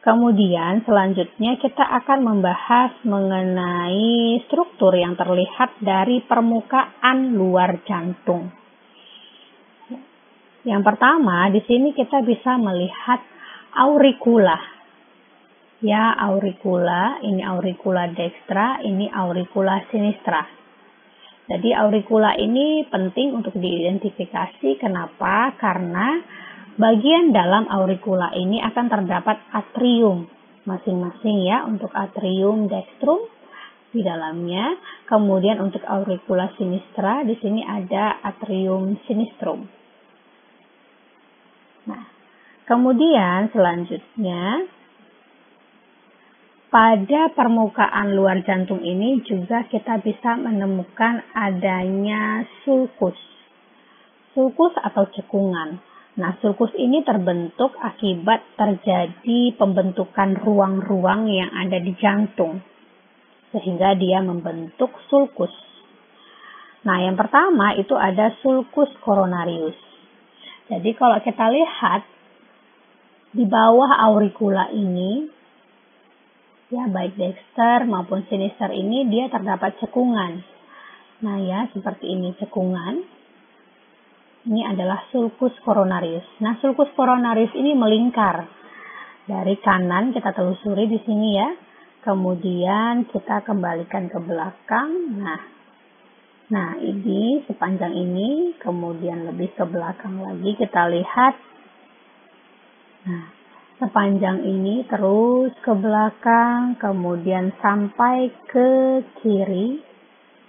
Kemudian selanjutnya kita akan membahas mengenai struktur yang terlihat dari permukaan luar jantung. Yang pertama, di sini kita bisa melihat auricula. Ya, auricula, ini auricula dextra, ini auricula sinistra. Jadi auricula ini penting untuk diidentifikasi. Kenapa? Karena bagian dalam auricula ini akan terdapat atrium masing-masing ya, untuk atrium dextrum di dalamnya. Kemudian untuk auricula sinistra di sini ada atrium sinistrum. Nah, kemudian selanjutnya pada permukaan luar jantung ini juga kita bisa menemukan adanya sulcus. Sulcus atau cekungan. Nah, sulcus ini terbentuk akibat terjadi pembentukan ruang-ruang yang ada di jantung, sehingga dia membentuk sulcus. Nah, yang pertama itu ada sulcus coronarius. Jadi kalau kita lihat di bawah auricula ini, ya baik dexter maupun sinister ini dia terdapat cekungan. Nah ya, seperti ini cekungan. Ini adalah sulcus coronarius. Nah, sulcus coronarius ini melingkar dari kanan, kita telusuri di sini ya. Kemudian kita kembalikan ke belakang. Nah, ini sepanjang ini, kemudian lebih ke belakang lagi kita lihat. Nah, sepanjang ini terus ke belakang, kemudian sampai ke kiri.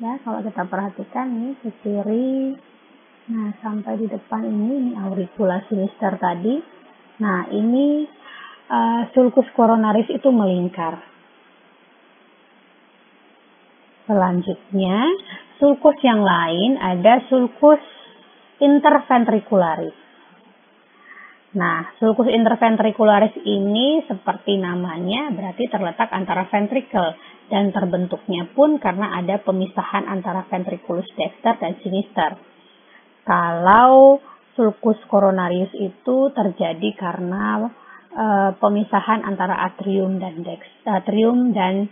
Ya, kalau kita perhatikan ini ke kiri. Nah, sampai di depan ini auricula sinister tadi. Nah, ini sulcus coronaris itu melingkar. Selanjutnya, sulcus yang lain ada sulcus interventricularis. Nah, sulcus interventricularis ini seperti namanya berarti terletak antara ventricle dan terbentuknya pun karena ada pemisahan antara ventriculus dexter dan sinister. Kalau sulcus coronarius itu terjadi karena pemisahan antara atrium dan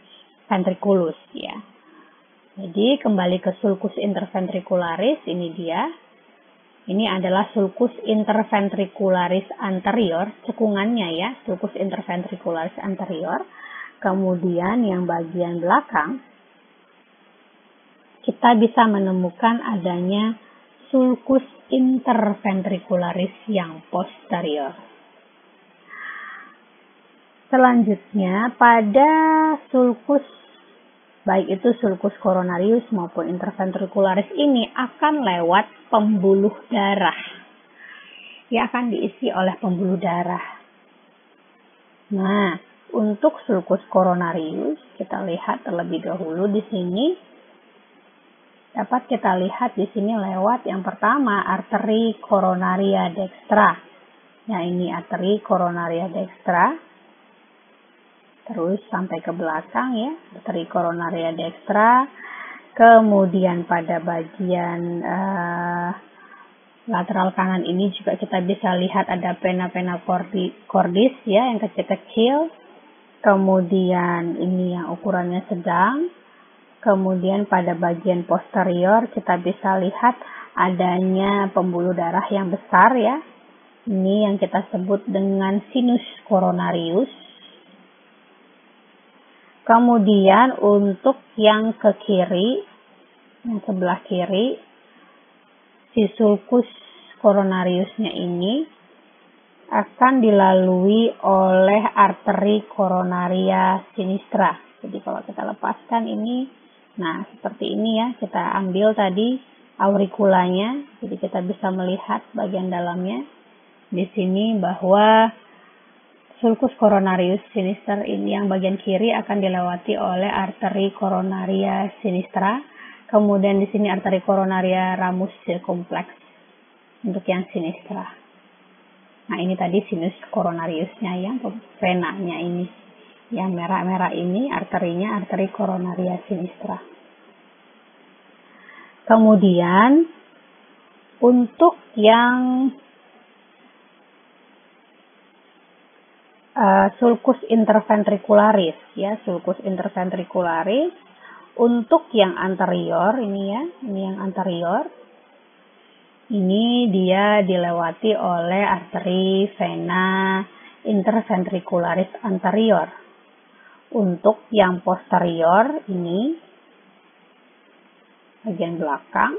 ventriculus ya. Jadi kembali ke sulcus interventricularis, ini dia. Ini adalah sulcus interventricularis anterior, cekungannya ya, sulcus interventricularis anterior. Kemudian yang bagian belakang, kita bisa menemukan adanya sulcus interventricularis yang posterior. Selanjutnya, pada sulcus baik itu sulcus coronarius maupun interventricularis ini akan lewat pembuluh darah. Dia akan diisi oleh pembuluh darah. Nah, untuk sulcus coronarius kita lihat terlebih dahulu di sini. Dapat kita lihat di sini lewat yang pertama arteri coronaria dextra. Nah, ini arteri coronaria dextra. Terus sampai ke belakang ya, arteri coronaria dextra. Kemudian pada bagian lateral kanan ini juga kita bisa lihat ada vena cordis ya, yang kecil-kecil. Kemudian ini yang ukurannya sedang. Kemudian pada bagian posterior kita bisa lihat adanya pembuluh darah yang besar ya. Ini yang kita sebut dengan sinus coronarius. Kemudian untuk yang ke kiri, yang sebelah kiri, si sulcus coronariusnya ini akan dilalui oleh arteri coronaria sinistra. Jadi kalau kita lepaskan ini, nah seperti ini ya, kita ambil tadi auriculanya, jadi kita bisa melihat bagian dalamnya. Di sini bahwa sulcus coronarius sinister ini yang bagian kiri akan dilewati oleh arteri coronaria sinistra. Kemudian di sini arteri coronaria ramus circumflex untuk yang sinistra. Nah, ini tadi sinus coronariusnya yang venanya ini. Yang merah-merah ini arterinya arteri coronaria sinistra. Kemudian untuk yang sulcus interventricularis ya, sulcus interventricularis. Untuk yang anterior ini ya, ini yang anterior. Ini dia dilewati oleh arteri vena interventricularis anterior. Untuk yang posterior ini bagian belakang,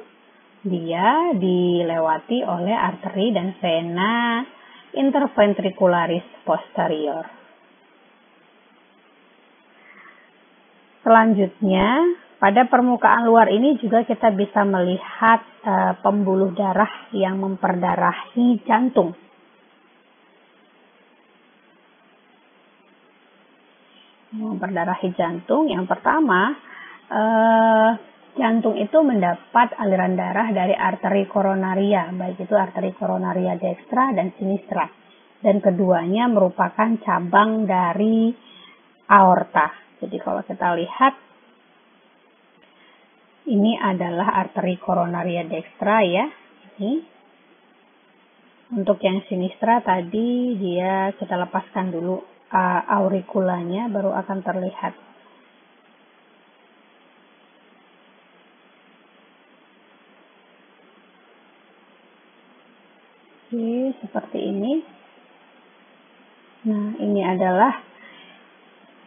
dia dilewati oleh arteri dan vena interventricularis posterior. Selanjutnya, pada permukaan luar ini juga kita bisa melihat pembuluh darah yang memperdarahi jantung. Memperdarahi jantung, yang pertama, jantung itu mendapat aliran darah dari arteri koronaria, baik itu arteri koronaria dextra dan sinistra. Dan keduanya merupakan cabang dari aorta. Jadi kalau kita lihat, ini adalah arteri koronaria dextra ya. Ini. Untuk yang sinistra tadi dia kita lepaskan dulu aurikulanya, baru akan terlihat. Oke, seperti ini. Nah, ini adalah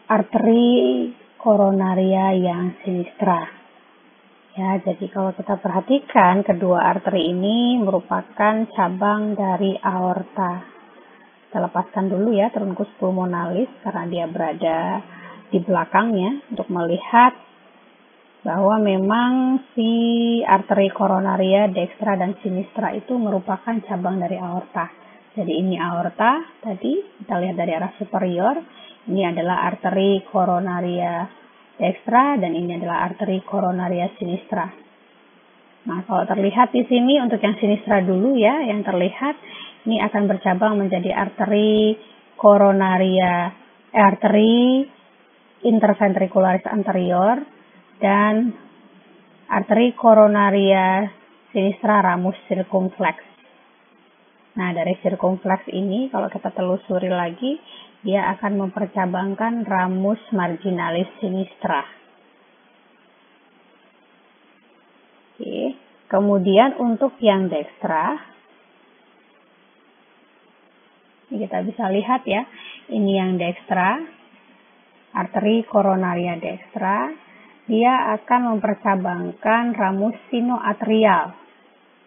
arteri koronaria yang sinistra. Ya, jadi kalau kita perhatikan, kedua arteri ini merupakan cabang dari aorta. Kita lepaskan dulu ya truncus pulmonalis karena dia berada di belakangnya untuk melihat bahwa memang si arteri koronaria dextra dan sinistra itu merupakan cabang dari aorta. Jadi ini aorta tadi, kita lihat dari arah superior. Ini adalah arteri koronaria dextra dan ini adalah arteri koronaria sinistra. Nah, kalau terlihat di sini untuk yang sinistra dulu ya, yang terlihat ini akan bercabang menjadi arteri arteri interventricularis anterior dan arteri koronaria sinistra ramus circumflex. Nah, dari circumflex ini kalau kita telusuri lagi, dia akan mempercabangkan ramus marginalis sinistra. Oke. Kemudian untuk yang dextra, ini kita bisa lihat ya, ini yang dextra, arteri koronaria dextra, dia akan mempercabangkan ramus sinoatrial,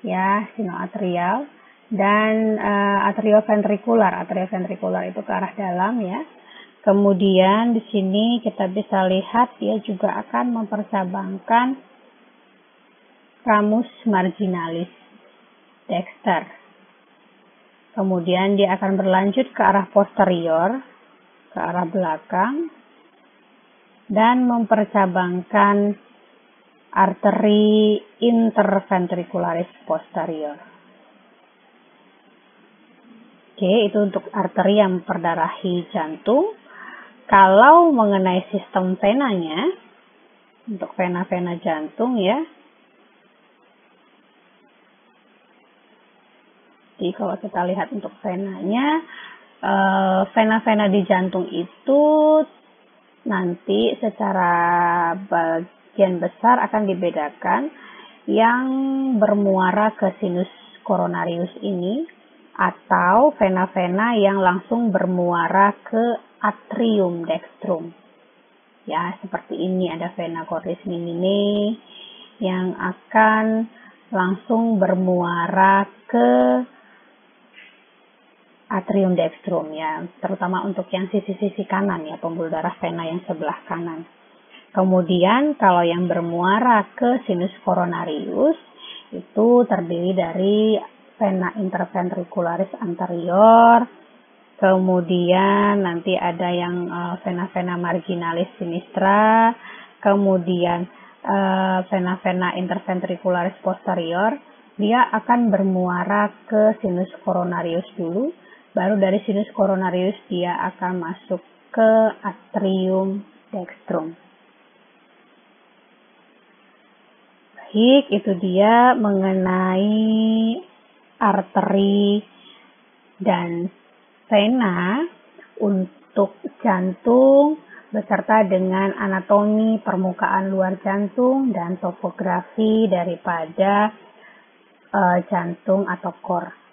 ya, sinoatrial. Dan atrioventrikular itu ke arah dalam ya. Kemudian di sini kita bisa lihat dia juga akan mempercabangkan ramus marginalis dexter. Kemudian dia akan berlanjut ke arah posterior, ke arah belakang, dan mempercabangkan arteri interventricularis posterior. Oke, itu untuk arteri yang memperdarahi jantung. Kalau mengenai sistem venanya, untuk vena-vena jantung ya. Jadi kalau kita lihat untuk venanya, vena-vena di jantung itu nanti secara bagian besar akan dibedakan yang bermuara ke sinus coronarius ini, atau vena-vena yang langsung bermuara ke atrium dextrum. Ya, seperti ini ada vena cordis minime yang akan langsung bermuara ke atrium dextrum ya, terutama untuk yang sisi-sisi kanan ya, pembuluh darah vena yang sebelah kanan. Kemudian kalau yang bermuara ke sinus coronarius itu terdiri dari vena interventricularis anterior, kemudian nanti ada yang vena-vena marginalis sinistra, kemudian vena-vena interventricularis posterior, dia akan bermuara ke sinus coronarius dulu, baru dari sinus coronarius dia akan masuk ke atrium dextrum. Baik, itu dia mengenai arteri dan vena. untuk jantung beserta dengan anatomi permukaan luar jantung dan topografi daripada jantung atau core.